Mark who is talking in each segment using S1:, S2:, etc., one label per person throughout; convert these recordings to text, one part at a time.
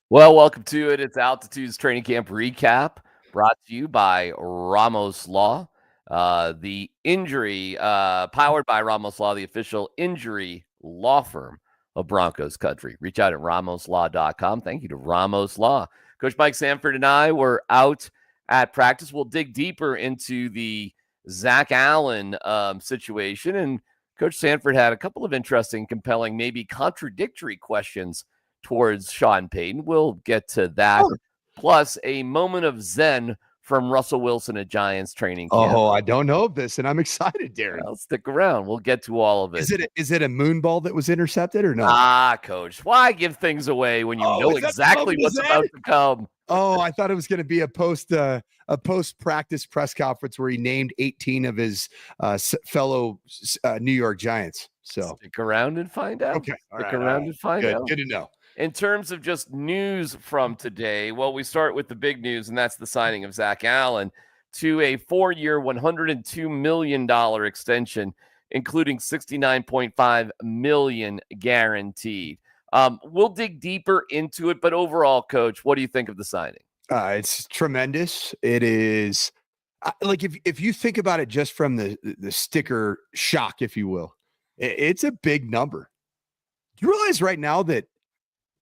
S1: Well, welcome to it. It's Altitude's training camp recap brought to you by Ramos Law. The injury powered by Ramos Law, the official injury law firm of Broncos country. Reach out at ramoslaw.com. Thank you to Ramos Law. Coach Mike Sanford and I were out at practice. We'll dig deeper into the Zack Allen situation. And Coach Sanford had a couple of interesting, compelling, maybe contradictory questions towards Sean Payton. We'll get to that. Plus a moment of zen from Russell Wilson at Giants training camp.
S2: Oh, I don't know this, and I'm excited, Darren.
S1: Well, stick around. We'll get to all of it.
S2: Is it a moon ball that was intercepted or no?
S1: Coach, why give things away when you know exactly what's about to come?
S2: Oh, I thought it was going to be a post practice press conference where he named 18 of his fellow New York Giants. So
S1: stick around and find out.
S2: Okay,
S1: stick around and find out.
S2: Good to know.
S1: In terms of just news from today, well, we start with the big news, and that's the signing of Zack Allen to a 4-year, $102 million extension, including $69.5 million guaranteed. We'll dig deeper into it, but overall, Coach, what do you think of the signing?
S2: It's tremendous. It is like if you think about it just from the sticker shock, if you will, it's a big number. You realize right now that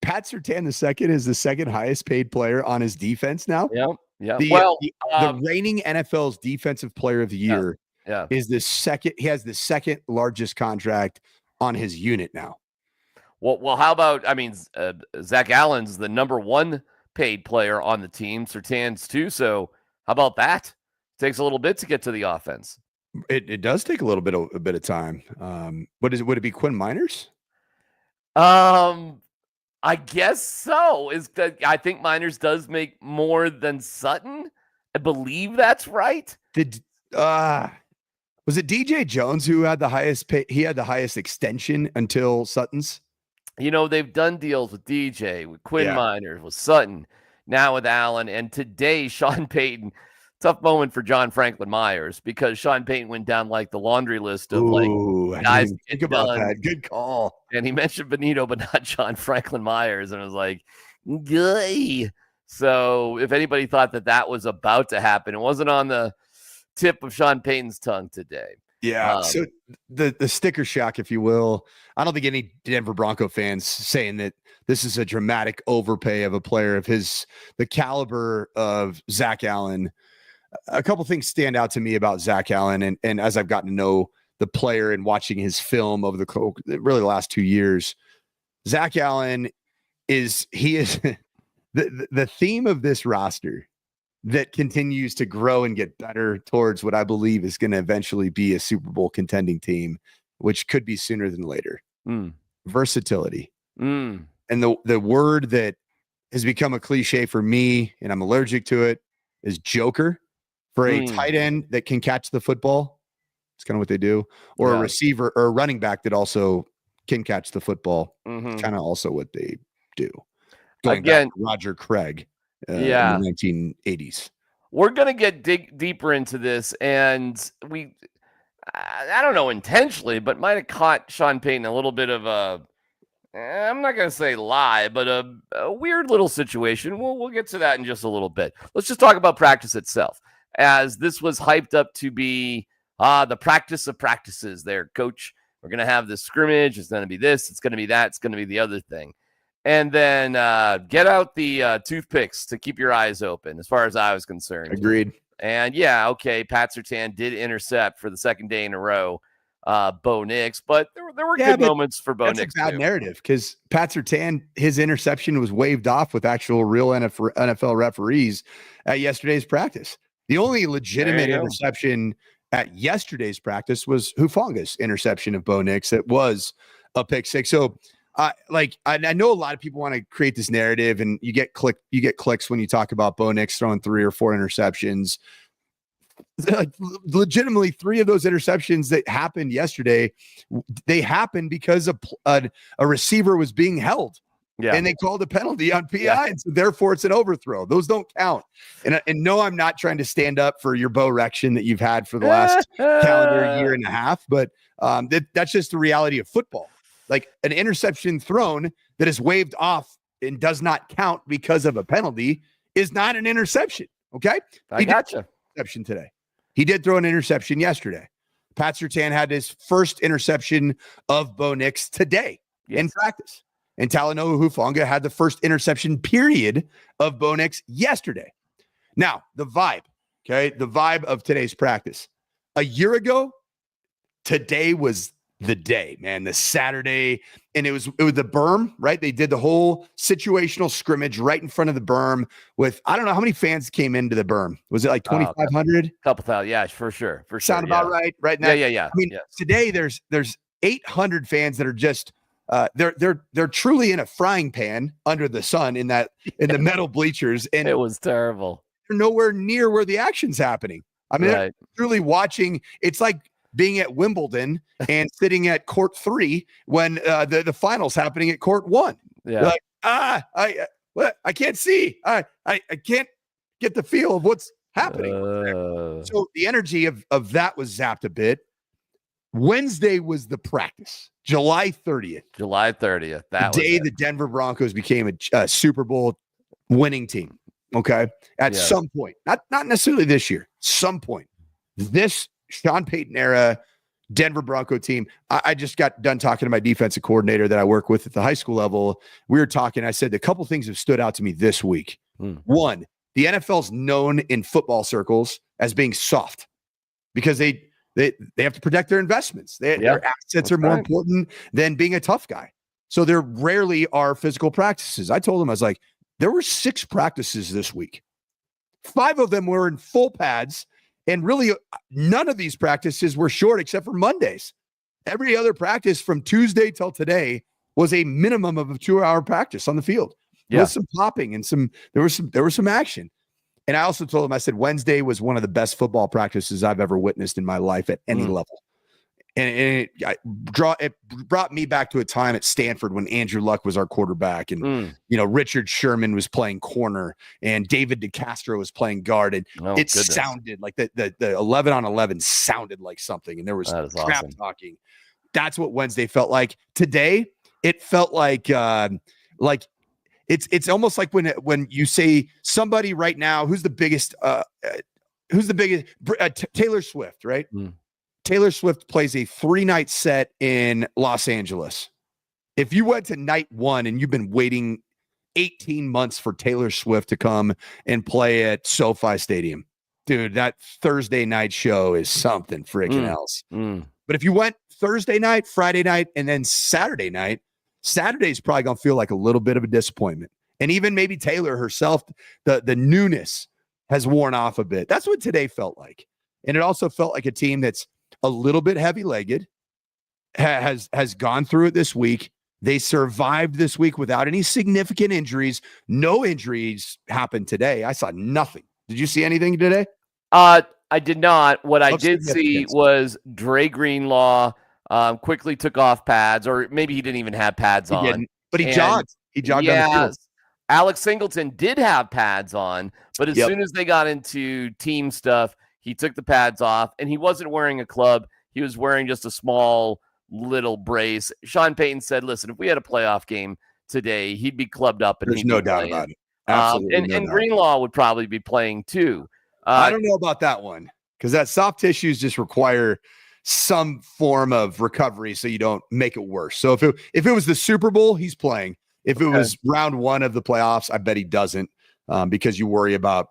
S2: Pat Surtain II is the second highest paid player on his defense now.
S1: Yeah.
S2: The reigning NFL's defensive player of the year is the second. He has the second largest contract on his unit now.
S1: Well, how about, Zack Allen's the number one paid player on the team. Surtain's too. So how about that? Takes a little bit to get to the offense.
S2: It does take a bit of time. Would it be Quinn Miners?
S1: I guess so. I think Miners does make more than Sutton. I believe that's right.
S2: Was it DJ Jones who had the highest pay? He had the highest extension until Sutton's.
S1: They've done deals with DJ, with Quinn Miners, with Sutton, now with Allen, and today Sean Payton. Tough moment for John Franklin Myers because Sean Payton went down like the laundry list of guys.
S2: Think about that. Good call.
S1: And he mentioned Benito, but not John Franklin Myers. And I was like, Gay. So if anybody thought that was about to happen, it wasn't on the tip of Sean Payton's tongue today.
S2: Yeah. So the sticker shock, if you will, I don't think any Denver Bronco fans saying that this is a dramatic overpay of a player of the caliber of Zack Allen. A couple things stand out to me about Zack Allen, and as I've gotten to know the player and watching his film over the last 2 years, Zack Allen is the theme of this roster that continues to grow and get better towards what I believe is going to eventually be a Super Bowl contending team, which could be sooner than later. Versatility. And the word that has become a cliche for me, and I'm allergic to it, is joker. For a tight end that can catch the football, it's kind of what they do, or a receiver or a running back that also can catch the football. It's kind of also what they do. Going back to Roger Craig in the 1980s.
S1: We're going to get deeper into this, and I don't know intentionally, but might have caught Sean Payton a little bit of I'm not going to say lie, but a weird little situation. We'll get to that in just a little bit. Let's just talk about practice itself, as this was hyped up to be the practice of practices there, Coach. We're going to have this scrimmage. It's going to be this. It's going to be that. It's going to be the other thing. And then get out the toothpicks to keep your eyes open, as far as I was concerned.
S2: Agreed.
S1: And Pat Surtain did intercept for the second day in a row Bo Nix, but there were good moments for Bo Nix.
S2: That's a bad narrative because Pat Surtain, his interception was waved off with actual real NFL referees at yesterday's practice. The only legitimate interception at yesterday's practice was Hufanga's interception of Bo Nix. It was a pick six. So I know a lot of people want to create this narrative, and you get clicks when you talk about Bo Nix throwing 3 or 4 interceptions. Like, legitimately, 3 of those interceptions that happened yesterday, they happened because a receiver was being held. And they called a penalty on PI, and so therefore it's an overthrow. Those don't count. And no, I'm not trying to stand up for your Bo Rection that you've had for the last calendar year and a half, but that's just the reality of football. Like, an interception thrown that is waved off and does not count because of a penalty is not an interception. Okay.
S1: I gotcha.
S2: Interception today. He did throw an interception yesterday. Pat Surtain had his first interception of Bo Nix today in practice. And Talanoa Hufanga had the first interception period of Bo Nix yesterday. Now, the vibe, okay? The vibe of today's practice. A year ago, today was the day, man, the Saturday. And it was the berm, right? They did the whole situational scrimmage right in front of the berm with, I don't know how many fans came into the berm. Was it like 2,500?
S1: Couple thousand. Yeah, for sure.
S2: Sound about right? Right now.
S1: Yeah.
S2: I mean, today there's 800 fans that are just, they're truly in a frying pan under the sun in the metal bleachers. And
S1: it was terrible.
S2: They're nowhere near where the action's happening. I mean, they're truly watching. It's like being at Wimbledon and sitting at court 3 when the finals happening at court 1. Yeah. You're like, I can't see. I can't get the feel of what's happening. So the energy of that was zapped a bit. Wednesday was the practice. July 30th.
S1: That
S2: the day the Denver Broncos became a Super Bowl winning team. Okay. At some point, not necessarily this year, some point, this Sean Payton era Denver Bronco team. I just got done talking to my defensive coordinator that I work with at the high school level. We were talking. I said, a couple things have stood out to me this week. One, the NFL's known in football circles as being soft because they have to protect their investments. Their assets are more important than being a tough guy. So there rarely are physical practices. I told him, I was like, there were 6 practices this week. 5 of them were in full pads, and really none of these practices were short except for Mondays. Every other practice from Tuesday till today was a minimum of a 2-hour practice on the field. With some popping and there was some action. And I also told him, I said, Wednesday was one of the best football practices I've ever witnessed in my life at any level. And it brought me back to a time at Sanford when Andrew Luck was our quarterback, and Richard Sherman was playing corner, and David DeCastro was playing guard, and sounded like the 11-on-11 sounded like something, and there was crap talking. That's what Wednesday felt like. Today, it felt like it's almost like when you say somebody right now who's the biggest Taylor Swift, right? Taylor Swift plays a 3-night set in Los Angeles. If you went to night 1 and you've been waiting 18 months for Taylor Swift to come and play at SoFi Stadium, dude, that Thursday night show is something freaking else. But if you went Thursday night, Friday night, and then Saturday night, Saturday's probably going to feel like a little bit of a disappointment. And even maybe Taylor herself, the newness has worn off a bit. That's what today felt like. And it also felt like a team that's a little bit heavy-legged, has gone through it this week. They survived this week without any significant injuries. No injuries happened today. I saw nothing. Did you see anything today?
S1: I did not. What I did see was Dre Greenlaw quickly took off pads, or maybe he didn't even have pads on.
S2: Didn't, but he jogged. He jogged on the field.
S1: Alex Singleton did have pads on, but as soon as they got into team stuff, he took the pads off, and he wasn't wearing a club. He was wearing just a small little brace. Sean Payton said, listen, if we had a playoff game today, he'd be clubbed up. And
S2: there's no doubt about it. Absolutely.
S1: And Greenlaw would probably be playing too.
S2: I don't know about that one, because that soft tissues just require some form of recovery so you don't make it worse. So if it was the Super Bowl, he's playing. If it was round 1 of the playoffs, I bet he doesn't, because you worry about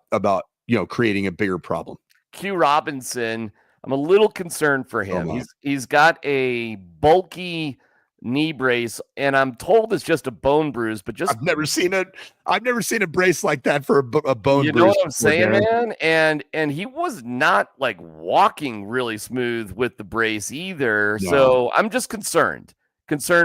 S2: creating a bigger problem.
S1: Q Robinson, I'm a little concerned for him. He's got a bulky knee brace, and I'm told it's just a bone bruise. But I've never seen
S2: a brace like that for a bone bruise.
S1: You know what I'm saying, man? And he was not like walking really smooth with the brace either. No. So I'm just concerned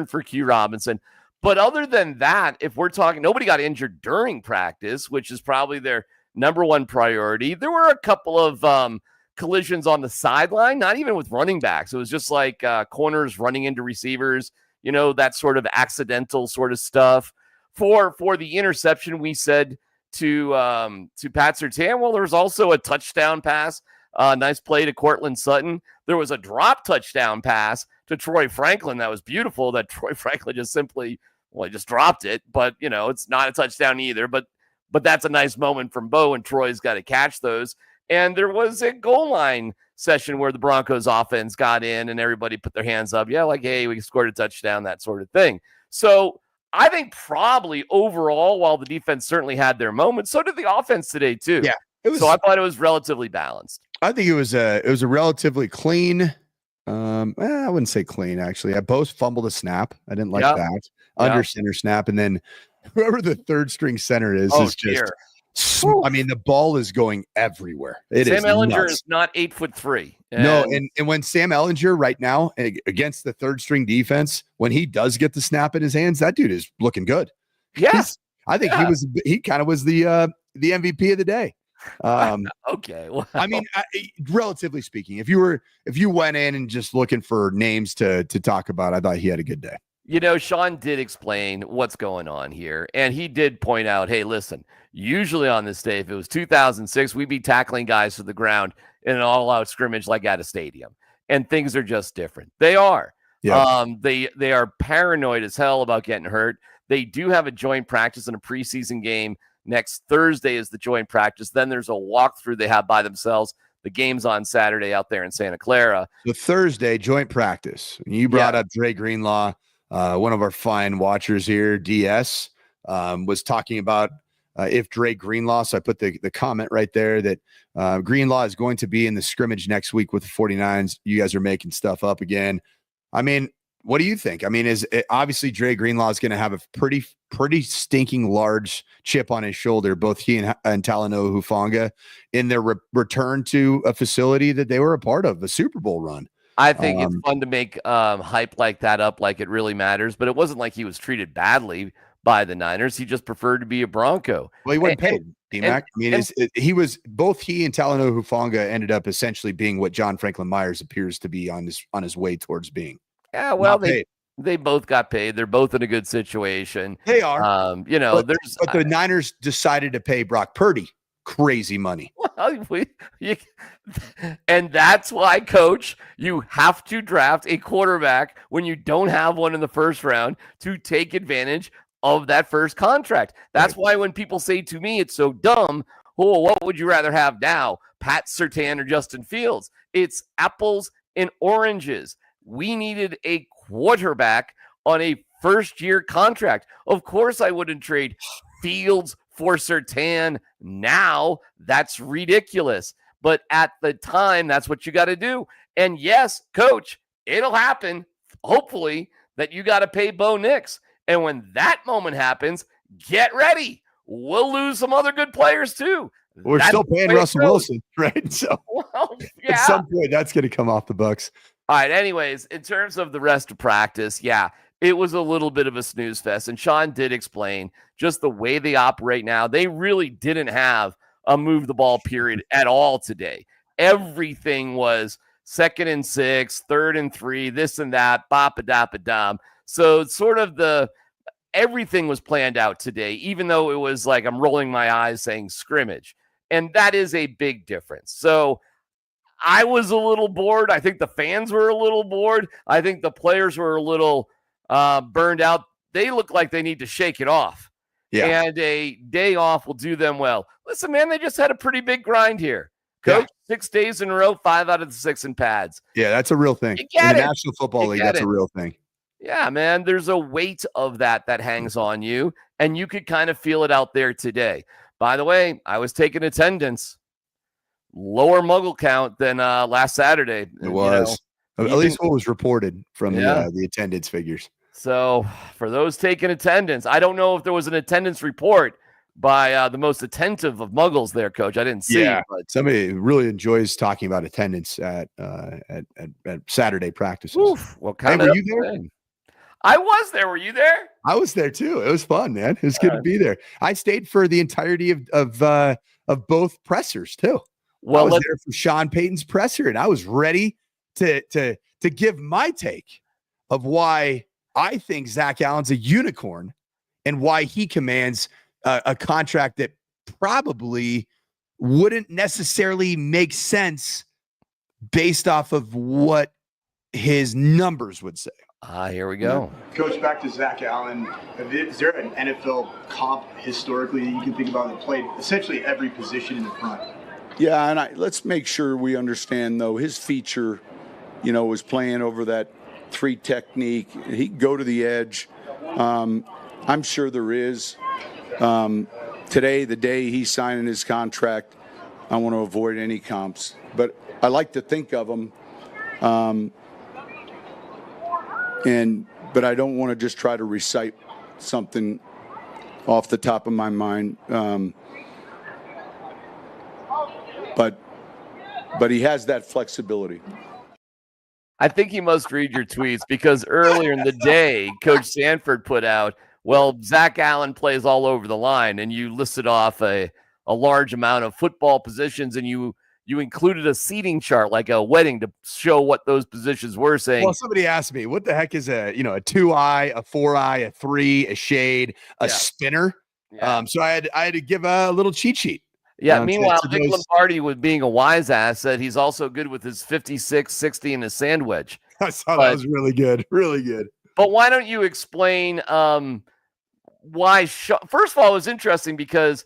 S1: for Q Robinson. But other than that, if we're talking, nobody got injured during practice, which is probably their number one priority. There were a couple of collisions on the sideline, not even with running backs. It was just like corners running into receivers, that sort of accidental sort of stuff. For the interception, we said to Pat Surtain, well, there was also a touchdown pass, nice play to Cortland Sutton. There was a drop touchdown pass to Troy Franklin that was beautiful, that Troy Franklin just simply Well, he just dropped it, but it's not a touchdown either. But that's a nice moment from Bo, and Troy's got to catch those. And there was a goal line session where the Broncos offense got in and everybody put their hands up. Yeah, like, hey, we scored a touchdown, that sort of thing. So I think probably overall, while the defense certainly had their moments, so did the offense today too.
S2: Yeah.
S1: So I thought it was relatively balanced.
S2: I think it was a relatively clean. I wouldn't say clean, actually. I both fumbled a snap. I didn't like that. Under center snap. And then whoever the third string center is just, I mean, the ball is going everywhere.
S1: Sam Ehlinger is not 8'3".
S2: No, and when Sam Ehlinger right now against the third string defense, when he does get the snap in his hands, that dude is looking good.
S1: Yes.
S2: I think he kind of was the MVP of the day.
S1: Okay. Well,
S2: I mean, relatively speaking, if you went in and just looking for names to talk about, I thought he had a good day.
S1: Sean did explain what's going on here, and he did point out, hey, listen, usually on this day, if it was 2006, we'd be tackling guys to the ground in an all-out scrimmage like at a stadium, and things are just different. They are. Yeah. They are paranoid as hell about getting hurt. They do have a joint practice in a preseason game. Next Thursday is the joint practice. Then there's a walkthrough they have by themselves. The game's on Saturday out there in Santa Clara.
S2: The Thursday joint practice. You brought up Dre Greenlaw. One of our fine watchers here, DS, was talking about if Dre Greenlaw. So I put the comment right there that Greenlaw is going to be in the scrimmage next week with the 49ers. You guys are making stuff up again. I mean, what do you think? I mean, obviously Dre Greenlaw is going to have a pretty stinking large chip on his shoulder, both he and Talanoa Hufanga, in their return to a facility that they were a part of, the Super Bowl run.
S1: I think it's fun to make hype like that up like it really matters, but it wasn't like he was treated badly by the Niners. He just preferred to be a Bronco.
S2: Well, he wasn't paid, DMac. I mean, he and Talanoa Hufanga ended up essentially being what John Franklin Myers appears to be on his way towards being.
S1: Yeah, well, they both got paid. They're both in a good situation.
S2: They are.
S1: But
S2: the Niners decided to pay Brock Purdy crazy money.
S1: Well, and that's why, Coach, you have to draft a quarterback when you don't have one in the first round to take advantage of that first contract. That's why when people say to me, it's so dumb, oh, what would you rather have now, Pat Surtain or Justin Fields? It's apples and oranges. We needed a quarterback on a first-year contract. Of course, I wouldn't trade Fields for Surtain now. That's ridiculous. But at the time, that's what you got to do. And yes, Coach, it'll happen, hopefully, that you got to pay Bo Nix. And when that moment happens, get ready. We'll lose some other good players too.
S2: We're still paying Russell Wilson, right? So at some point, that's going to come off the Bucs.
S1: All right. Anyways, in terms of the rest of practice, it was a little bit of a snooze fest. And Sean did explain just the way they operate now. They really didn't have a move the ball period at all today. Everything was 2nd and 6, 3rd and 3, this and that, bop-a-dop-a-dom. So sort of everything was planned out today, even though it was like I'm rolling my eyes saying scrimmage. And that is a big difference. So I was a little bored. I think the fans were a little bored. I think the players were a little burned out. They look like they need to shake it off. Yeah. And a day off will do them well. Listen, man, they just had a pretty big grind here. Coach, 6 days in a row, 5 out of the 6 in pads.
S2: Yeah, that's a real thing. In the National Football League, that's a real thing.
S1: Yeah, man, there's a weight of that hangs on you, and you could kind of feel it out there today. By the way, I was taking attendance. Lower Muggle count than last Saturday.
S2: It was. At least what was reported from the attendance figures.
S1: So for those taking attendance, I don't know if there was an attendance report by the most attentive of Muggles there, Coach. I didn't see.
S2: Yeah, but somebody really enjoys talking about attendance at Saturday practices.
S1: Oof, well, were you there? I was there. Were you there?
S2: I was there too. It was fun, man. It was good to be there. I stayed for the entirety of both pressers too. Well, I was there for Sean Payton's presser, and I was ready to give my take of why I think Zack Allen's a unicorn and why he commands a contract that probably wouldn't necessarily make sense based off of what his numbers would say.
S1: Here we go.
S3: Coach, back to Zack Allen. Is there an NFL comp historically that you can think about that played essentially every position in the front?
S4: Yeah, and let's make sure we understand, though, his feature, was playing over that 3 technique. He can go to the edge. I'm sure there is. Today, the day he's signing his contract, I want to avoid any comps. But I like to think of them. But I don't want to just try to recite something off the top of my mind. But he has that flexibility.
S1: I think you must read your tweets because earlier in the day, Coach Sanford put out, well, Zack Allen plays all over the line, and you listed off a large amount of football positions, and you included a seating chart like a wedding to show what those positions were, saying.
S2: Well, somebody asked me, what the heck is a 2-eye, a 4-eye, a 3, a shade, a spinner? Yeah. So I had to give a little cheat sheet.
S1: Yeah. Meanwhile, Nick Lombardi, with being a wise ass, said he's also good with his 56, 60, and his sand wedge.
S2: I saw that was really good. Really good.
S1: But why don't you explain why? First of all, it was interesting because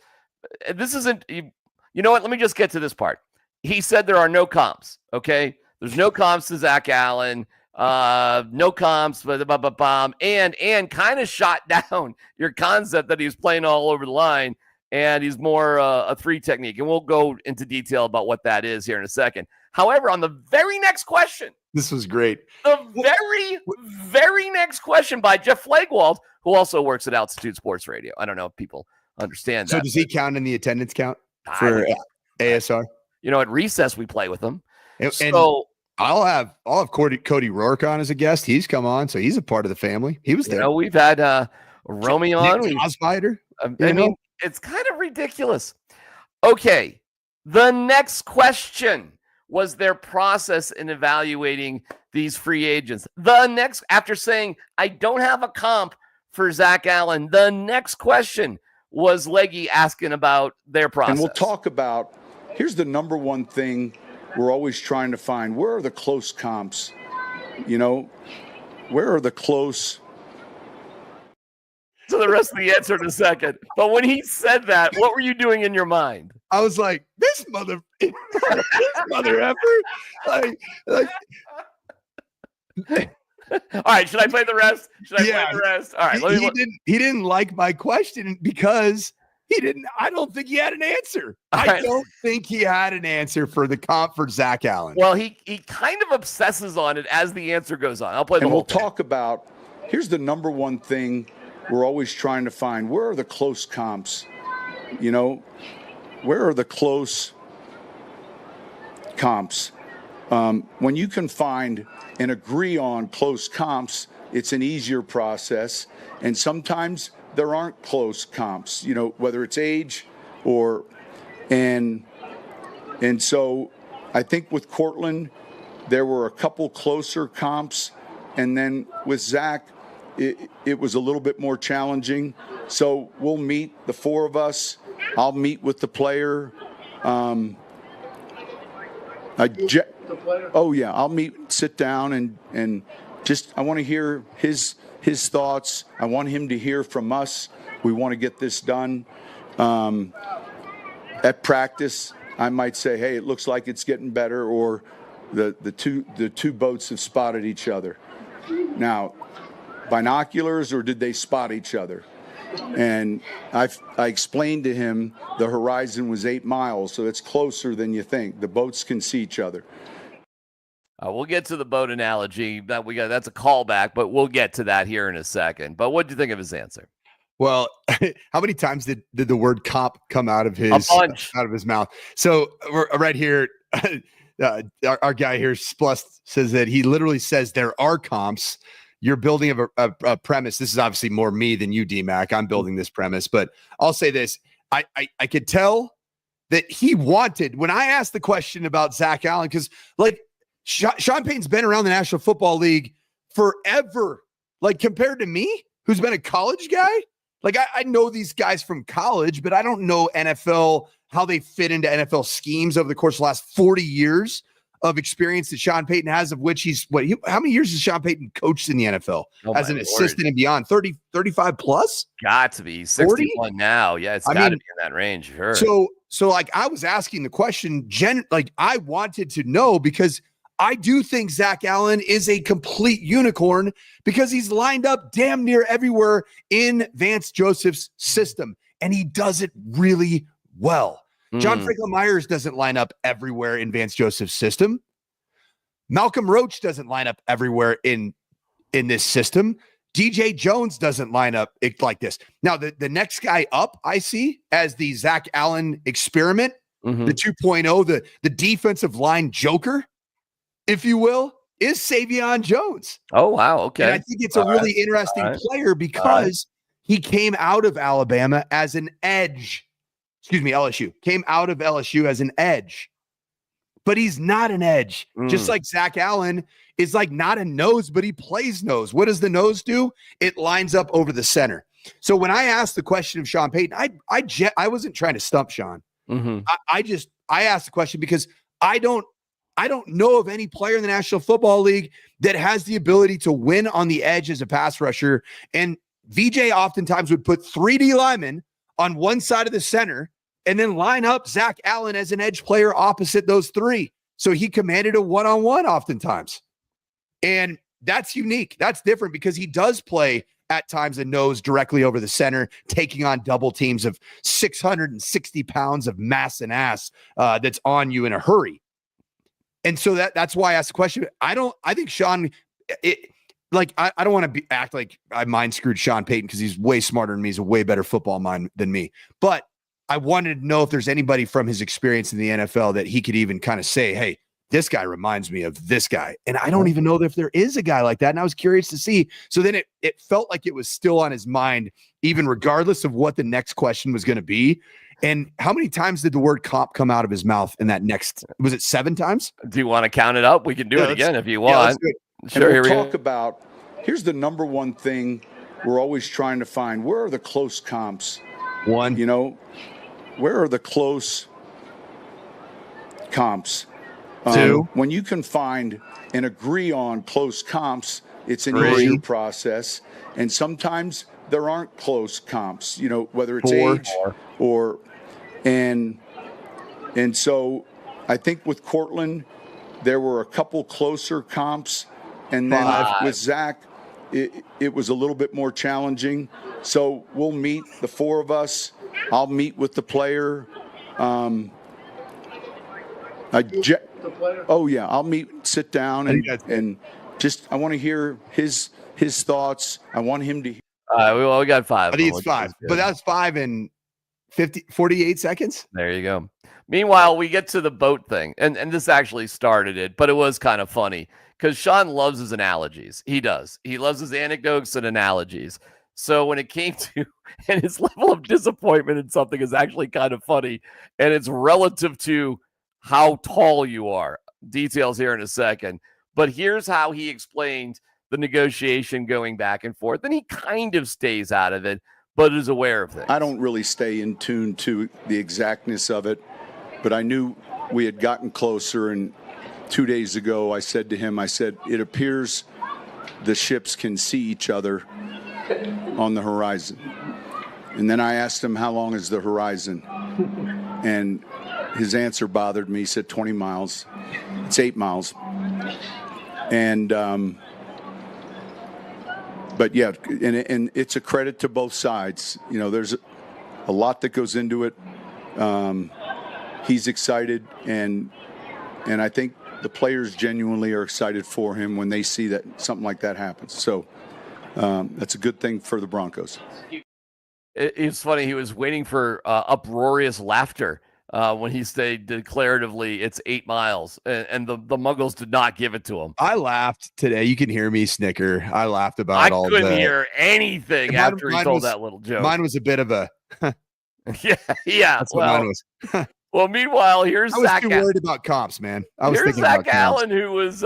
S1: this isn't, you know what? Let me just get to this part. He said there are no comps. Okay. There's no comps to Zack Allen. No comps, and kind of shot down your concept that he was playing all over the line. And he's more a 3 technique. And we'll go into detail about what that is here in a second. However, on the very next question.
S2: This was great.
S1: The very next question by Jeff Flagwald, who also works at Altitude Sports Radio. I don't know if people understand that.
S2: So does he count in the attendance count for ASR?
S1: At recess, we play with him.
S2: And I'll have Cody Rourke on as a guest. He's come on, so he's a part of the family. He was there.
S1: We've had Romy on.
S2: Spider.
S1: It's kind of ridiculous. Okay. The next question was their process in evaluating these free agents. After saying, I don't have a comp for Zack Allen, the next question was Leggy asking about their process.
S4: And we'll talk about, here's the number one thing we're always trying to find. Where are the close comps? Where are the close?
S1: So the rest of the answer in a second. But when he said that, what were you doing in your mind?
S2: I was like, this mother effer. Like
S1: all right, should I play the rest? Play the rest? All right.
S2: He didn't like my question because I don't think he had an answer. I don't think he had an answer for the comp for Zack Allen.
S1: Well, he kind of obsesses on it as the answer goes on. I'll play the whole thing.
S4: And we'll talk about, here's the number one thing we're always trying to find. Where are the close comps? Where are the close comps? When you can find and agree on close comps, it's an easier process. And sometimes there aren't close comps, whether it's age and so I think with Cortland, there were a couple closer comps. And then with Zack, it was a little bit more challenging. So we'll meet, the 4 of us. I'll meet with the player. I'll sit down and just, I want to hear his thoughts. I want him to hear from us. We want to get this done. At practice, I might say, hey, it looks like it's getting better, or the two boats have spotted each other. Now, binoculars, or did they spot each other? And I explained to him the horizon was 8 miles, so it's closer than you think. The boats can see each other.
S1: We'll get to the boat analogy. That's a callback, but we'll get to that here in a second. But what do you think of his answer?
S2: Well, how many times did the word comp come out of his mouth? So right here, our guy here, Splust, says that he literally says there are comps. You're building a premise. This is obviously more me than you, DMac. I'm building this premise, but I'll say this. I could tell that he wanted, when I asked the question about Zack Allen, because like Sean Payton's been around the National Football League forever. Like compared to me, who's been a college guy, like I know these guys from college, but I don't know NFL, how they fit into NFL schemes over the course of the last 40 years. of experience that Sean Payton has, of which how many years has Sean Payton coached in the NFL as an assistant and beyond? 30, 35 plus?
S1: Got to be 61 40? Now. Yeah, it's got to be in that range. Sure.
S2: So like I was asking the question, I wanted to know because I do think Zack Allen is a complete unicorn because he's lined up damn near everywhere in Vance Joseph's system, and he does it really well. John Franklin Myers doesn't line up everywhere in Vance Joseph's system. Malcolm Roach doesn't line up everywhere in this system. DJ Jones doesn't line up like this. Now, the next guy up I see as the Zack Allen experiment, the 2.0, the defensive line joker, if you will, is Savion Jones.
S1: Oh, wow. Okay.
S2: And I think it's a really interesting player because he came out of Alabama as an edge. LSU. Came out of LSU as an edge. But he's not an edge. Just like Zack Allen is like not a nose, but he plays nose. What does the nose do? It lines up over the center. So when I asked the question of Sean Payton, I wasn't trying to stump Sean. I asked the question because I don't know of any player in the National Football League that has the ability to win on the edge as a pass rusher. And VJ oftentimes would put 3D linemen on one side of the center and then line up Zack Allen as an edge player opposite those three. So he commanded a one-on-one oftentimes. And that's unique. That's different because he does play at times a nose directly over the center, taking on double teams of 660 pounds of mass and ass that's on you in a hurry. And so that's why I asked the question. I think Sean, I don't want to act like I mind screwed Sean Payton because he's way smarter than me. He's a way better football mind than me. But I wanted to know if there's anybody from his experience in the NFL that he could even kind of say, hey, this guy reminds me of this guy. And I don't even know if there is a guy like that. And I was curious to see. So then it felt like it was still on his mind, even regardless of what the next question was going to be. And how many times did the word comp come out of his mouth in that next? Was it 7 times?
S1: Do you want to count it up? We can do it again if you want.
S4: Sure. And we'll talk about, here's the number one thing we're always trying to find. Where are the close comps?
S2: One.
S4: Where are the close comps?
S2: 2.
S4: When you can find and agree on close comps, it's an
S2: 3.
S4: easier process. And sometimes there aren't close comps, whether it's
S2: 4.
S4: age or and so I think with Cortland, there were a couple closer comps. And then with Zach, it was a little bit more challenging. So we'll meet, the 4 of us. I'll meet with the player. I'll sit down and just I want to hear his thoughts. I want him to hear.
S1: We got 5.
S2: I think it's 5, but that's 5 in 48 seconds.
S1: There you go. Meanwhile, we get to the boat thing, and this actually started it, but it was kind of funny because Sean loves his analogies. He does. He loves his anecdotes and analogies. So when it came to, and his level of disappointment in something is actually kind of funny, and it's relative to how tall you are. Details here in a second. But here's how he explained the negotiation going back and forth. And he kind of stays out of it, but is aware of things.
S4: I don't really stay in tune to the exactness of it, but I knew we had gotten closer. And 2 days ago, I said to him, it appears the ships can see each other on the horizon. And then I asked him, how long is the horizon? And his answer bothered me. He said 20 miles. It's 8 miles. And but yeah, and it's a credit to both sides. There's a lot that goes into it. He's excited, and I think the players genuinely are excited for him when they see that something like that happens. So that's a good thing for the Broncos.
S1: It's funny. He was waiting for uproarious laughter when he said declaratively it's 8 miles, and the Muggles did not give it to him.
S2: I laughed today. You can hear me snicker. I laughed about all that. I
S1: couldn't hear anything after he told that little joke.
S2: Mine was a bit of a
S1: yeah.
S2: That's what mine was.
S1: Well, meanwhile, here's
S2: I was
S1: Zack
S2: too worried about comps, man. I was thinking
S1: Zack
S2: about
S1: Allen, who was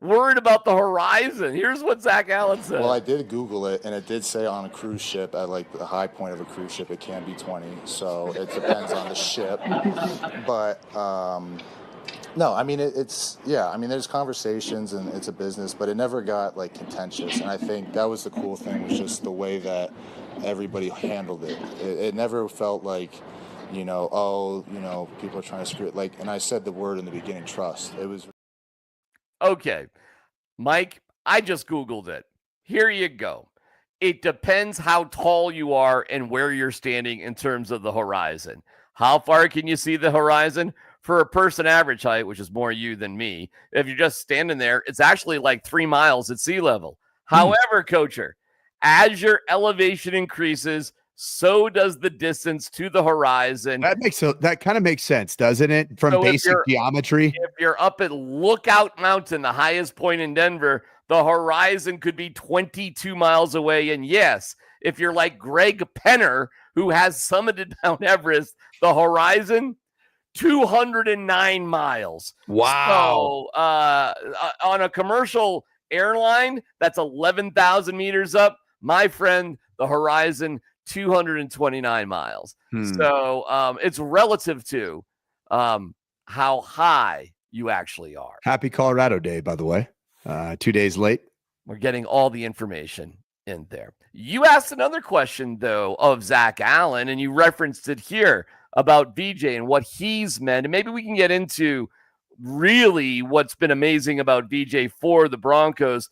S1: worried about the horizon. Here's what Zack Allen said.
S5: Well, I did Google it, and it did say on a cruise ship, at like the high point of a cruise ship, it can be 20. So it depends on the ship. But No, I mean, I mean, there's conversations and it's a business, but it never got like contentious. And I think that was the cool thing, was just the way that everybody handled it. It never felt like, people are trying to screw it. Like, and I said the word in the beginning, trust. It was.
S1: Okay, Mike, I just Googled it. Here you go. It depends how tall you are and where you're standing in terms of the horizon. How far can you see the horizon? For a person average height, which is more you than me, if you're just standing there, it's actually like 3 miles at sea level. However, Coacher, as your elevation increases, so does the distance to the horizon.
S2: That kind of makes sense, doesn't it? From basic geometry.
S1: If you're up at Lookout Mountain, the highest point in Denver, the horizon could be 22 miles away. And yes, if you're like Greg Penner, who has summited Mount Everest, the horizon, 209 miles.
S2: Wow.
S1: So on a commercial airline, that's 11,000 meters up. My friend, the horizon, 229 miles. So it's relative to how high you actually are.
S2: Happy Colorado Day, by the way. 2 days late.
S1: We're getting all the information in there. You asked another question, though, of Zack Allen, and you referenced it here about VJ and what he's meant. And maybe we can get into really what's been amazing about VJ for the Broncos,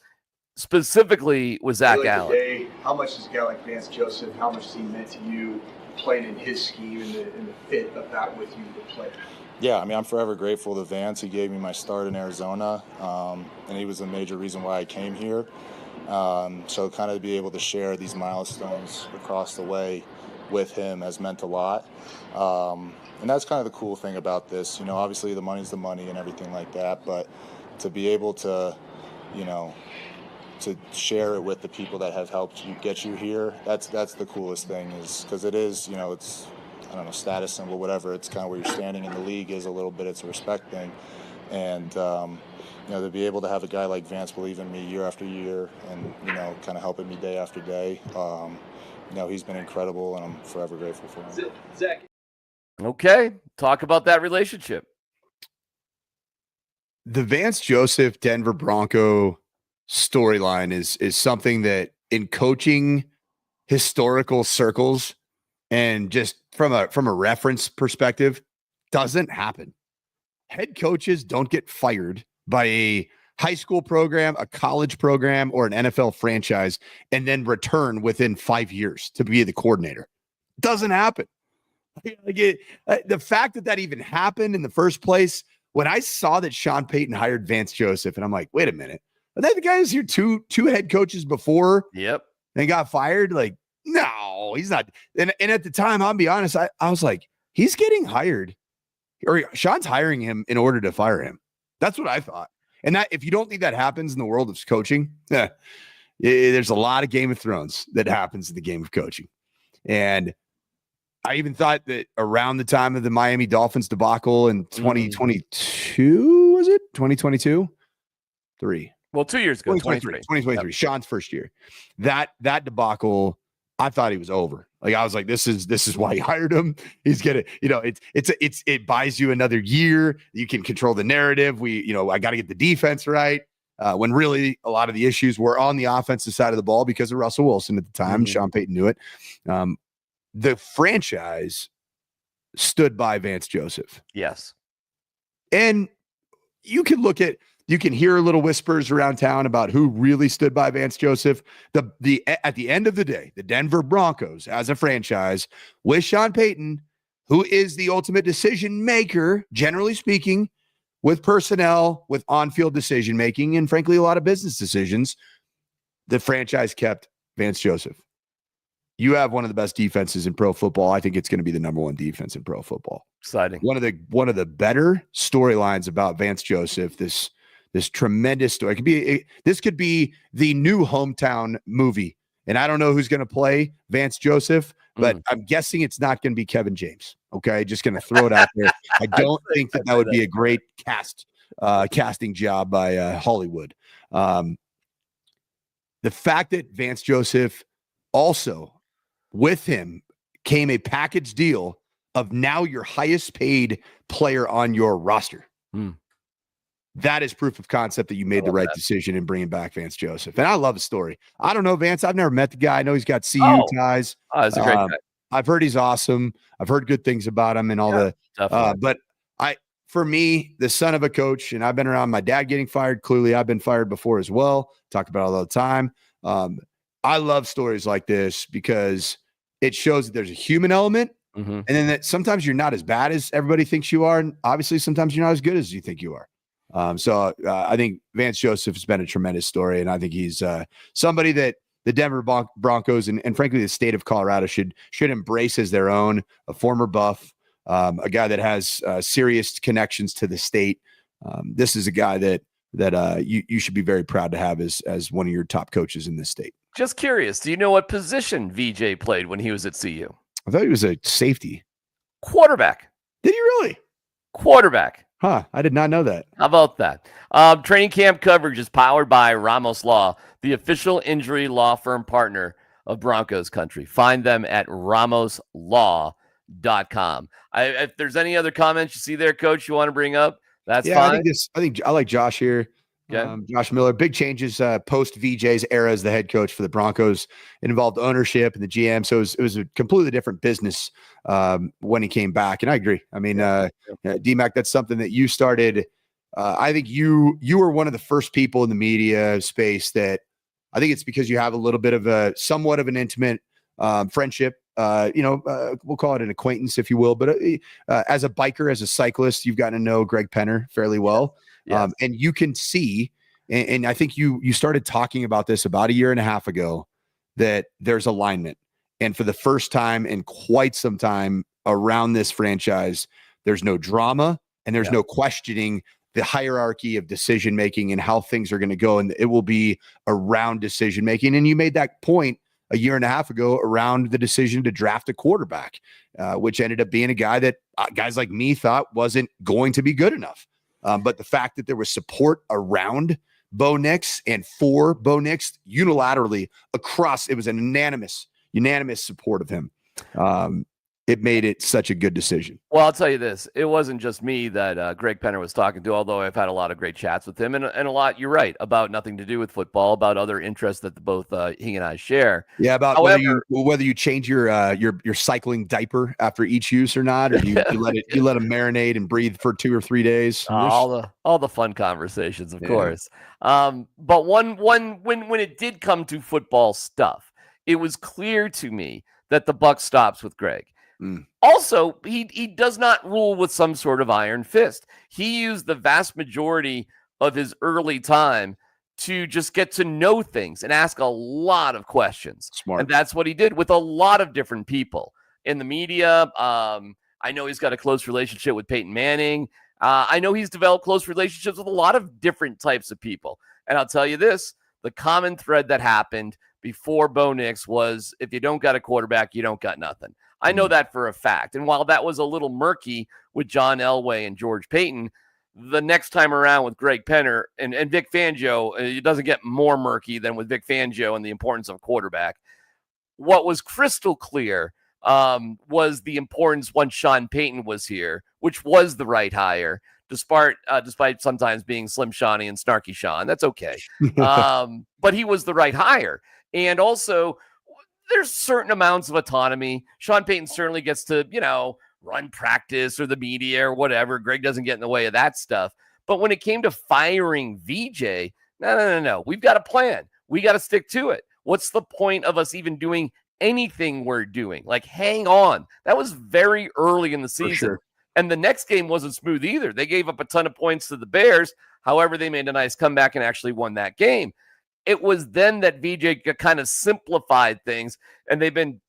S1: specifically with Zack Allen.
S3: Today, how much does a guy like Vance Joseph, how much has he meant to you playing in his scheme and the fit of that with you to play?
S5: Yeah, I mean, I'm forever grateful to Vance. He gave me my start in Arizona, and he was a major reason why I came here. So kind of to be able to share these milestones across the way with him has meant a lot. And that's kind of the cool thing about this. Obviously the money's the money and everything like that, but to be able to, to share it with the people that have helped you get you here, that's the coolest thing, is because it is, it's, I don't know, status symbol, whatever. It's kind of where you're standing in the league is a little bit. It's a respect thing. And, to be able to have a guy like Vance believe in me year after year and, kind of helping me day after day, he's been incredible, and I'm forever grateful for him.
S1: Zach. Okay, talk about that relationship.
S2: The Vance Joseph Denver Bronco storyline is something that in coaching historical circles and just from a reference perspective doesn't happen. Head coaches don't get fired by a high school program, a college program, or an NFL franchise and then return within 5 years to be the coordinator. Doesn't happen. The fact that even happened in the first place, when I saw that Sean Payton hired Vance Joseph, and I'm like, wait a minute, are that the guy who's here two head coaches before?
S1: Yep.
S2: And got fired? Like, no, he's not. And at the time, I'll be honest, I was like, he's getting hired, or Sean's hiring him in order to fire him. That's what I thought. And that, if you don't think that happens in the world of coaching, there's a lot of Game of Thrones that happens in the game of coaching. And I even thought that around the time of the Miami Dolphins debacle in 2022, was it 2022? 3.
S1: Well, 2 years ago,
S2: 2023, yep. Sean's first year. That debacle, I thought he was over. Like, I was like, this is why he hired him. He's gonna, it buys you another year. You can control the narrative. I got to get the defense right. When really a lot of the issues were on the offensive side of the ball because of Russell Wilson at the time. Sean Payton knew it. The franchise stood by Vance Joseph.
S1: Yes.
S2: And you can hear little whispers around town about who really stood by Vance Joseph. At the end of the day, the Denver Broncos as a franchise with Sean Payton, who is the ultimate decision maker, generally speaking, with personnel, with on-field decision making, and frankly, a lot of business decisions, the franchise kept Vance Joseph. You have one of the best defenses in pro football. I think it's going to be the number one defense in pro football.
S1: Exciting.
S2: One of the better storylines about Vance Joseph, this tremendous story. This could be the new hometown movie. And I don't know who's going to play Vance Joseph, but I'm guessing it's not going to be Kevin James. Okay, just going to throw it out there. I don't think that would be a great casting job by Hollywood. The fact that Vance Joseph also, with him, came a package deal of now your highest paid player on your roster. that is proof of concept that you made the right decision in bringing back Vance Joseph. And I love the story. I don't know Vance. I've never met the guy. I know he's got CU ties.
S1: He's a great guy.
S2: I've heard he's awesome. I've heard good things about him and all but for me, the son of a coach, and I've been around my dad getting fired. Clearly, I've been fired before as well. Talk about it all the time. I love stories like this because it shows that there's a human element, and then that sometimes you're not as bad as everybody thinks you are, and obviously sometimes you're not as good as you think you are. I think Vance Joseph has been a tremendous story, and I think he's somebody that the Denver Broncos and frankly the state of Colorado should embrace as their own. A former Buff, a guy that has serious connections to the state. This is a guy that you should be very proud to have as one of your top coaches in this state.
S1: Just curious, do you know what position VJ played when he was at CU?
S2: I thought he was a safety.
S1: Quarterback.
S2: Did he really?
S1: Quarterback.
S2: Huh. I did not know that.
S1: How about that? Training camp coverage is powered by Ramos Law, the official injury law firm partner of Broncos country. Find them at ramoslaw.com. If there's any other comments you see there, Coach, you want to bring up, that's fine.
S2: I think I like Josh here.
S1: Okay.
S2: Josh Miller, big changes post VJ's era as the head coach for the Broncos. It involved ownership and the GM. So it was a completely different business when he came back. And I agree. I mean, DMac, that's something that you started. I think you were one of the first people in the media space that I think it's because you have a little bit of somewhat of an intimate friendship. We'll call it an acquaintance, if you will. But as a biker, as a cyclist, you've gotten to know Greg Penner fairly well. Yes. And you can see, and I think you started talking about this about a year and a half ago, that there's alignment. And for the first time in quite some time around this franchise, there's no drama and there's no questioning the hierarchy of decision-making and how things are going to go. And it will be around decision-making. And you made that point a year and a half ago around the decision to draft a quarterback, which ended up being a guy that guys like me thought wasn't going to be good enough. But the fact that there was support around Bo Nix and for Bo Nix unilaterally across, it was an unanimous support of him. It made it such a good decision.
S1: Well, I'll tell you this. It wasn't just me that Greg Penner was talking to, although I've had a lot of great chats with him and a lot, you're right, about nothing to do with football, about other interests that both he and I share.
S2: Yeah, about whether you change your cycling diaper after each use or not, or you let them marinate and breathe for 2 or 3 days.
S1: All the fun conversations, of course. But when it did come to football stuff, it was clear to me that the buck stops with Greg. Also, he does not rule with some sort of iron fist. He used the vast majority of his early time to just get to know things and ask a lot of questions.
S2: Smart.
S1: And that's what he did with a lot of different people in the media. I know he's got a close relationship with Peyton Manning. I know he's developed close relationships with a lot of different types of people. And I'll tell you this, the common thread that happened before Bo Nix was, if you don't got a quarterback, you don't got nothing. I know that for a fact. And while that was a little murky with John Elway and George Payton, the next time around with Greg Penner and Vic Fangio, it doesn't get more murky than with Vic Fangio and the importance of quarterback. What was crystal clear was the importance once Sean Payton was here, which was the right hire, despite sometimes being Slim Shawnee and Snarky Sean. That's okay. But he was the right hire. And also, there's certain amounts of autonomy. Sean Payton certainly gets to, run practice or the media or whatever. Greg doesn't get in the way of that stuff. But when it came to firing VJ, no. We've got a plan. We got to stick to it. What's the point of us even doing anything we're doing? Like, hang on. That was very early in the season.
S2: Sure.
S1: And the next game wasn't smooth either. They gave up a ton of points to the Bears. However, they made a nice comeback and actually won that game. It was then that VJ kind of simplified things, and they've been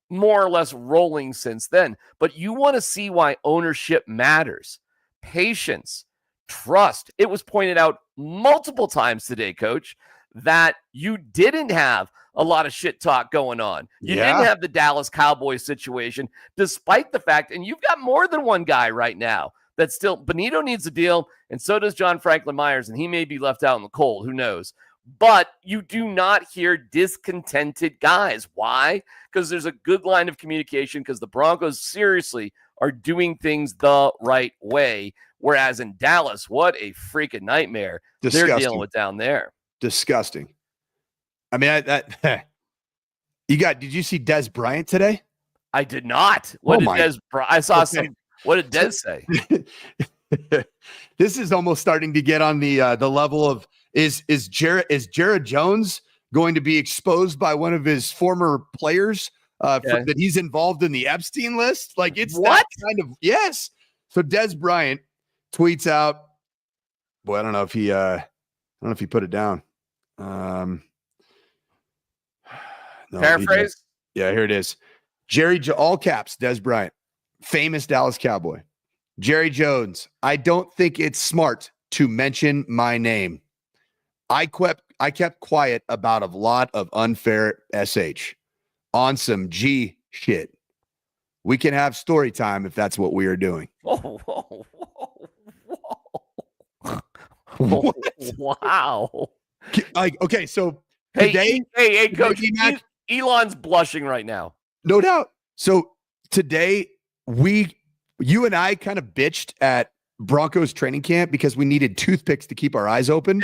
S1: more or less rolling since then. But you want to see why ownership matters. Patience, trust. It was pointed out multiple times today, Coach, that you didn't have a lot of shit talk going on. You didn't have the Dallas Cowboys situation, despite the fact, and you've got more than one guy right now that still, Benito needs a deal, and so does John Franklin Myers, and he may be left out in the cold. Who knows? But you do not hear discontented guys. Why? Because there's a good line of communication, because the Broncos seriously are doing things the right way. Whereas in Dallas, what a freaking nightmare they're dealing with down there.
S2: Disgusting. I mean, did you see Des Bryant today?
S1: I did not. What did Des say?
S2: This is almost starting to get on the level of is Jared Jones going to be exposed by one of his former players that he's involved in the Epstein list? Like it's
S1: what
S2: kind of yes. So Des Bryant tweets out. Boy, I don't know if he put it down. No,
S1: paraphrase.
S2: Yeah, here it is. All caps. Des Bryant, famous Dallas Cowboy. Jerry Jones, I don't think it's smart to mention my name. I kept quiet about a lot of unfair SH on some G shit. We can have story time if that's what we are doing.
S1: Whoa. Wow.
S2: Okay, so
S1: today, hey, Coach, Elon's blushing right now.
S2: No doubt. So today, you and I kind of bitched at Broncos training camp because we needed toothpicks to keep our eyes open.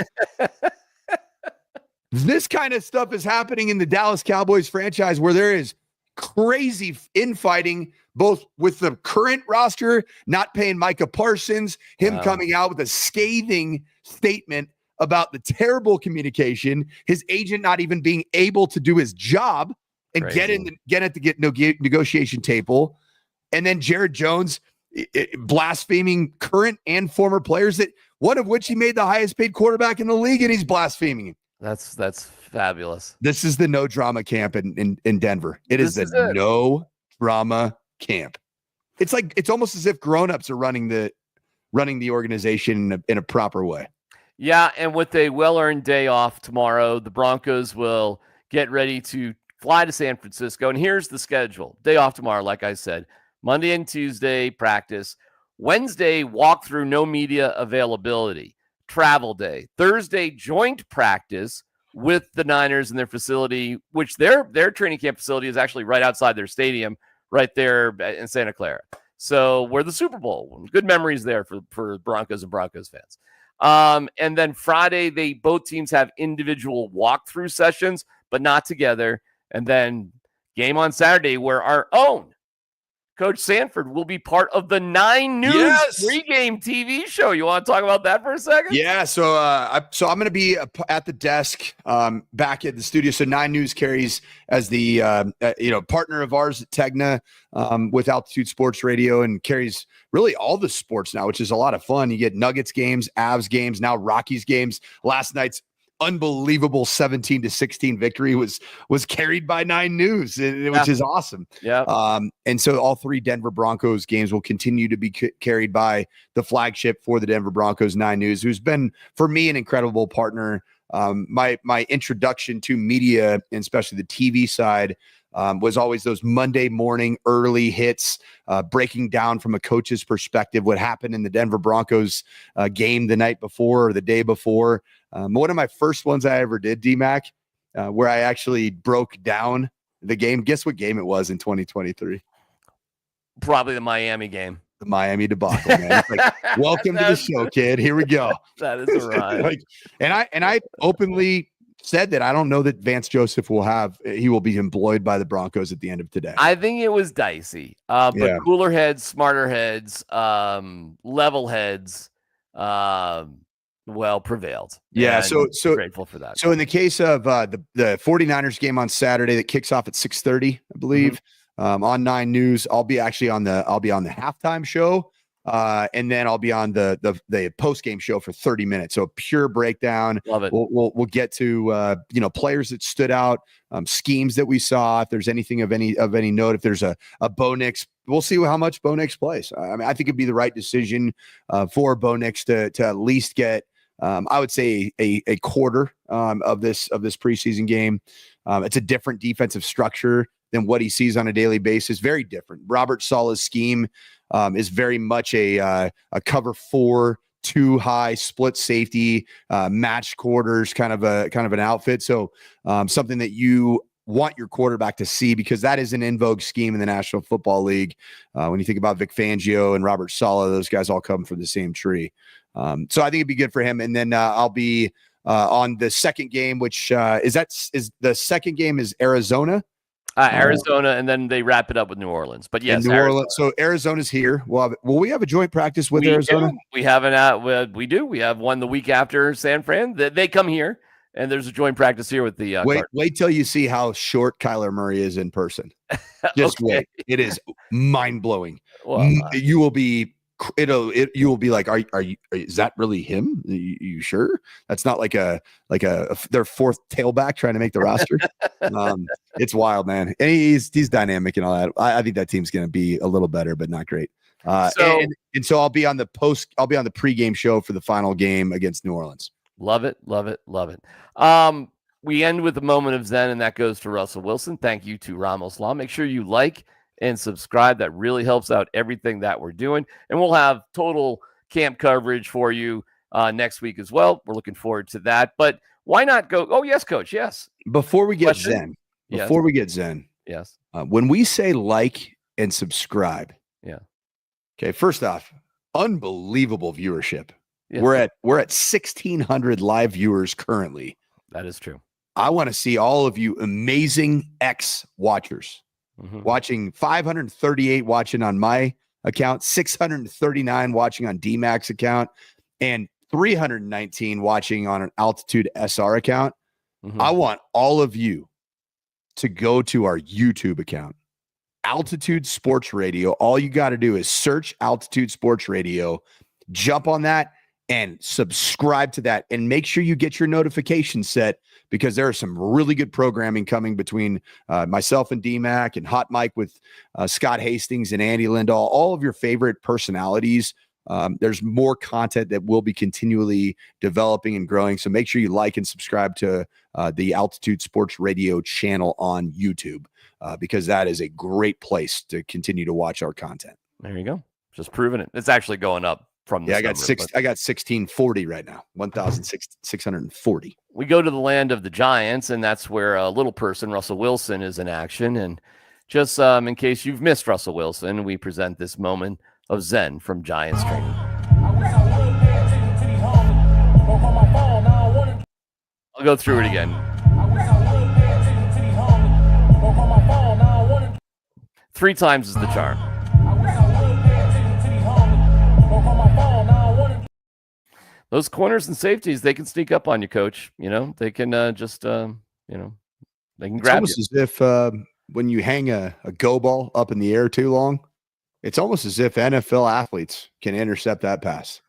S2: This kind of stuff is happening in the Dallas Cowboys franchise where there is crazy infighting, both with the current roster, not paying Micah Parsons, him coming out with a scathing statement about the terrible communication, his agent not even being able to do his job and get at the negotiation table. And then Jared Jones blaspheming current and former players, that one of which he made the highest paid quarterback in the league, and he's blaspheming.
S1: That's fabulous.
S2: This is the no drama camp in Denver. This is the no drama camp. It's almost as if grown-ups are running the organization in a proper way.
S1: Yeah, and with a well-earned day off tomorrow, the Broncos will get ready to fly to San Francisco. And here's the schedule. Day off tomorrow, like I said. Monday and Tuesday, practice. Wednesday, walkthrough, no media availability. Travel day. Thursday, joint practice with the Niners in their facility, which their training camp facility is actually right outside their stadium, right there in Santa Clara. So where the Super Bowl. Good memories there for Broncos and Broncos fans. And then Friday, both teams have individual walkthrough sessions, but not together. And then game on Saturday where our own Coach Sanford will be part of the 9 News pregame TV show. You want to talk about that for a second?
S2: Yeah. So I'm going to be at the desk back at the studio. So 9 News carries as the partner of ours at Tegna with Altitude Sports Radio, and carries really all the sports now, which is a lot of fun. You get Nuggets games, Avs games, now Rockies games. Last night's unbelievable 17-16 victory was carried by 9 News, which is awesome.
S1: Yeah.
S2: And so all 3 Denver Broncos games will continue to be carried by the flagship for the Denver Broncos, 9 News, who's been, for me, an incredible partner. My introduction to media, and especially the TV side, was always those Monday morning early hits, breaking down from a coach's perspective what happened in the Denver Broncos game the night before or the day before. One of my first ones I ever did, DMac, where I actually broke down the game. Guess what game it was in 2023?
S1: Probably the Miami game.
S2: The Miami debacle, man. Welcome to the show, kid. Here we go.
S1: That is a ride.
S2: And I openly said that I don't know that Vance Joseph he will be employed by the Broncos at the end of today.
S1: I think it was dicey, but cooler heads, smarter heads, level heads, prevailed.
S2: Yeah. So
S1: grateful for that.
S2: So in the case of the 49ers game on Saturday that kicks off at 6:30, I believe, on 9 News, I'll be on the halftime show. And then I'll be on the post game show for 30 minutes. So a pure breakdown.
S1: Love it.
S2: We'll get to players that stood out, schemes that we saw. If there's anything of any note, if there's a Bo Nix, we'll see how much Bo Nix plays. I mean, I think it'd be the right decision for Bo Nix to at least get, I would say, a quarter of this preseason game. It's a different defensive structure than what he sees on a daily basis. Very different. Robert Saleh's scheme is very much a cover 4, 2 high split safety, match quarters kind of an outfit. So something that you want your quarterback to see, because that is an in vogue scheme in the National Football League. When you think about Vic Fangio and Robert Saleh, those guys all come from the same tree. So I think it'd be good for him. And then I'll be on the second game, which is the second game is Arizona.
S1: Arizona, and then they wrap it up with New Orleans. But yes,
S2: New Orleans. So Arizona's here. Will we have a joint practice with Arizona?
S1: We have we do. We have one the week after San Fran. They come here, and there's a joint practice here with the.
S2: Wait till you see how short Kyler Murray is in person. Just wait. It is mind blowing. Well, you will be. You will be like, is that really him? You sure that's not like their fourth tailback trying to make the roster? It's wild, man. And he's dynamic and all that. I think that team's going to be a little better, but not great. So I'll be on the pregame show for the final game against New Orleans.
S1: Love it. We end with a moment of Zen, and that goes to Russell Wilson. Thank you to Ramos Law. Make sure you like and subscribe. That really helps out everything that we're doing. And we'll have total camp coverage for you next week as well. We're looking forward to that. But why not go? Oh, yes, Coach. Yes.
S2: Before we get Zen,
S1: yes.
S2: When we say like and subscribe, okay. First off, unbelievable viewership. Yes. We're at 1,600 live viewers currently.
S1: That is true.
S2: I want to see all of you amazing X watchers. Watching 538 watching on my account, 639 watching on DMac's account, and 319 watching on an Altitude SR account. I want all of you to go to our YouTube account, Altitude Sports Radio. All you got to do is search Altitude Sports Radio, jump on that, and subscribe to that, and make sure you get your notifications set, because there are some really good programming coming between myself and DMac and Hot Mike with Scott Hastings and Andy Lindahl, all of your favorite personalities. There's more content that will be continually developing and growing. So make sure you like and subscribe to the Altitude Sports Radio channel on YouTube, because that is a great place to continue to watch our content.
S1: There you go. Just proving it. It's actually going up.
S2: I got 1640 right now. 1,640.
S1: We go to the land of the Giants, and that's where a little person, Russell Wilson, is in action. And just in case you've missed Russell Wilson, we present this moment of Zen from Giants training. I'll go through it again. 3 times is the charm. Those corners and safeties, they can sneak up on you, Coach. They can they can grab
S2: you. It's almost as if when you hang a go ball up in the air too long, it's almost as if NFL athletes can intercept that pass.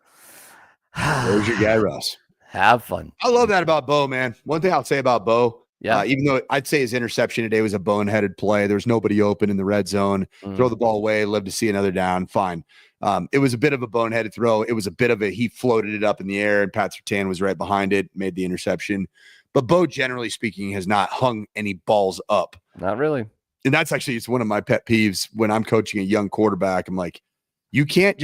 S2: There's your guy, Russ.
S1: Have fun.
S2: I love that about Bo, man. One thing I'll say about Bo, even though I'd say his interception today was a boneheaded play, there was nobody open in the red zone. Throw the ball away, live to see another down, fine. It was a bit of a boneheaded throw. It was a bit of he floated it up in the air, and Pat Surtain was right behind it, made the interception. But Bo, generally speaking, has not hung any balls up.
S1: Not really.
S2: And that's actually, it's one of my pet peeves when I'm coaching a young quarterback. I'm like, you can't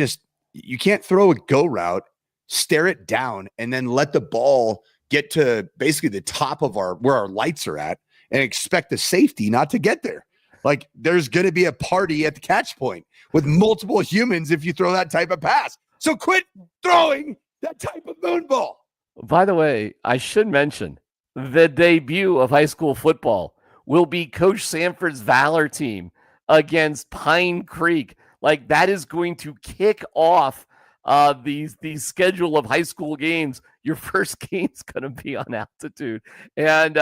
S2: throw a go route, stare it down, and then let the ball get to basically the top of where our lights are at, and expect the safety not to get there. Like, there's going to be a party at the catch point with multiple humans if you throw that type of pass. So quit throwing that type of moon ball.
S1: By the way, I should mention the debut of high school football will be Coach Sanford's Valor team against Pine Creek. Like, that is going to kick off the schedule of high school games. Your first game's going to be on Altitude. And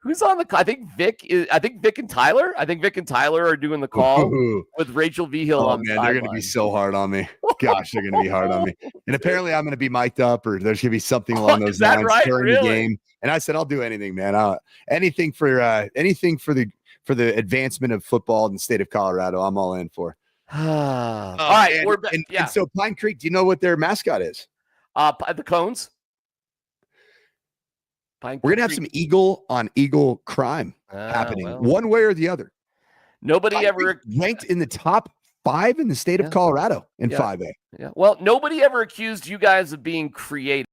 S1: who's on the call? I think Vic and Tyler. I think Vic and Tyler are doing the call with Rachel Vigil on the
S2: man, they're going to be so hard on me. Gosh, they're going to be hard on me. And apparently I'm going to be mic'd up, or there's going to be something along those lines during the game. And I said, I'll do anything, man. Anything for the advancement of football in the state of Colorado, I'm all in for.
S1: All right, we're back.
S2: And so Pine Creek, do you know what their mascot is?
S1: The Cones.
S2: We're going to have some eagle on eagle crime happening one way or the other.
S1: Nobody ever
S2: ranked in the top 5 in the state of Colorado in 5A.
S1: Yeah. Well, nobody ever accused you guys of being creative.